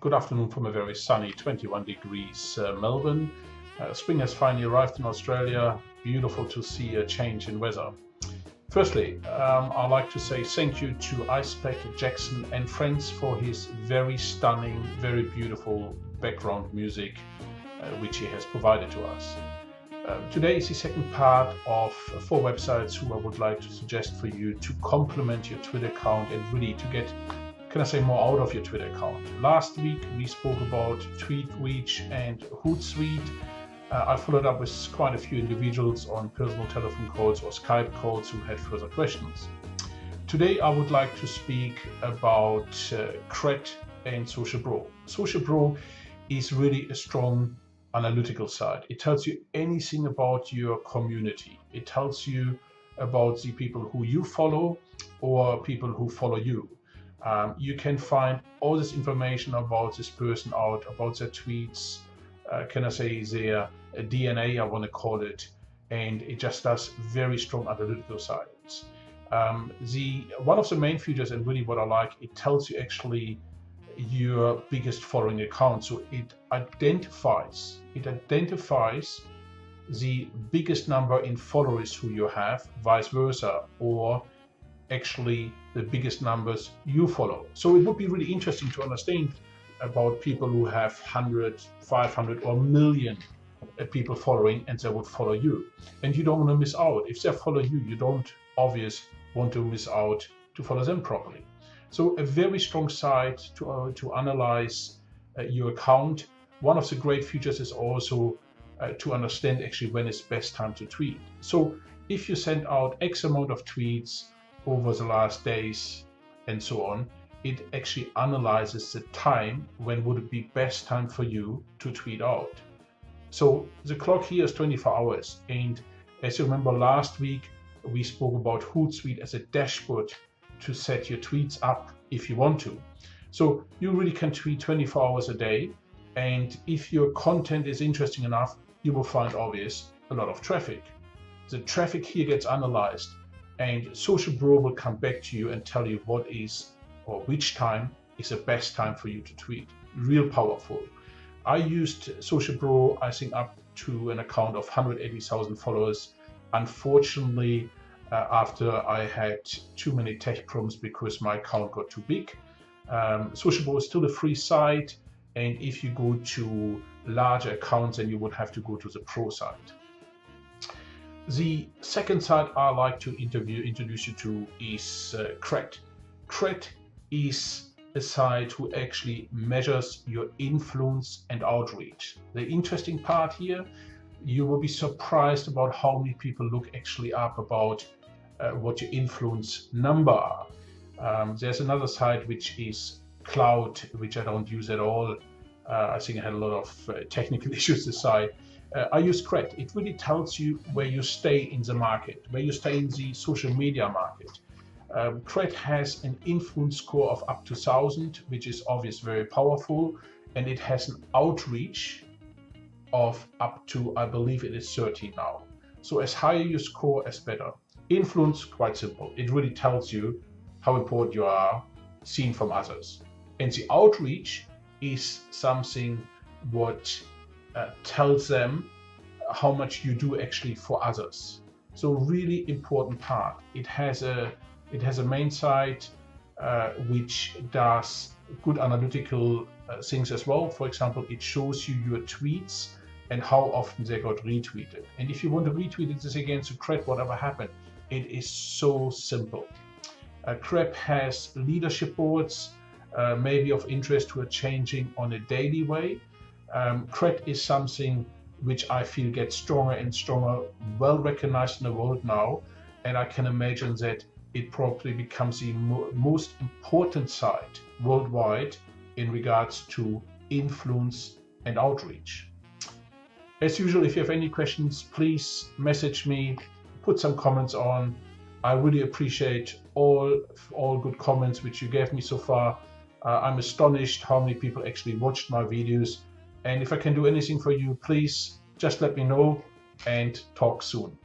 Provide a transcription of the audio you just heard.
Good afternoon from a very sunny 21 degrees Melbourne. Spring has finally arrived in Australia. Beautiful to see a change in weather. Firstly, I'd like to say thank you to Icepack Jackson and friends for his very stunning, very beautiful background music which he has provided to us. Today is the second part of 4 websites who I would like to suggest for you to complement your Twitter account and really to get, can I say, more out of your Twitter account. Last week we spoke about Tweet Reach and Hootsuite. I followed up with quite a few individuals on personal telephone calls or Skype calls who had further questions. Today I would like to speak about Kred and SocialBro. SocialBro is really a strong analytical site. It tells you anything about your community. It tells you about the people who you follow or people who follow you. You can find all this information about this person out, about their tweets, can I say their DNA, I want to call it, and it just does very strong analytical science. One of the main features, and really what I like, it tells you actually your biggest following account. So it identifies the biggest number in followers who you have, vice versa, or actually the biggest numbers you follow. So it would be really interesting to understand about people who have 100, 500 or million people following, and they would follow you. And you don't want to miss out. If they follow you, you don't obviously want to miss out to follow them properly. So a very strong site to analyze your account. One of the great features is also to understand actually when is best time to tweet. So if you send out X amount of tweets over the last days and so on, it actually analyzes the time when would it be best time for you to tweet out. So the clock here is 24 hours. And as you remember last week, we spoke about Hootsuite as a dashboard to set your tweets up if you want to. So you really can tweet 24 hours a day. And if your content is interesting enough, you will find obvious a lot of traffic. The traffic here gets analyzed, and SocialBro will come back to you and tell you what is or which time is the best time for you to tweet. Real powerful. I used SocialBro, I think, up to an account of 180,000 followers. Unfortunately, after I had too many tech problems because my account got too big. SocialBro is still a free site, and if you go to larger accounts, then you would have to go to the pro site. The second site I like to introduce you to is Kred. Kred is a site who actually measures your influence and outreach. The interesting part here, you will be surprised about how many people look actually up about what your influence number are. There's another site which is Cloud, which I don't use at all. I think I had a lot of technical issues this site. I use Kred. It really tells you where you stay in the market, where you stay in the social media market. Kred has an influence score of up to 1,000, which is obviously very powerful, and it has an outreach of up to, I believe it is 30 now. So as higher you score, as better. Influence, quite simple. It really tells you how important you are seen from others. And the outreach is something what tells them how much you do actually for others. So really important part. It has a main site which does good analytical things as well. For example, it shows you your tweets and how often they got retweeted. And if you want to retweet this again to Kred, whatever happened, it is so simple. Kred has leadership boards, maybe of interest who are changing on a daily way. Kred is something which I feel gets stronger and stronger, well recognized in the world now, and I can imagine that it probably becomes the most important site worldwide in regards to influence and outreach. As usual, if you have any questions, please message me, put some comments on. I really appreciate all good comments which you gave me so far. I'm astonished how many people actually watched my videos. And if I can do anything for you, please just let me know, and talk soon.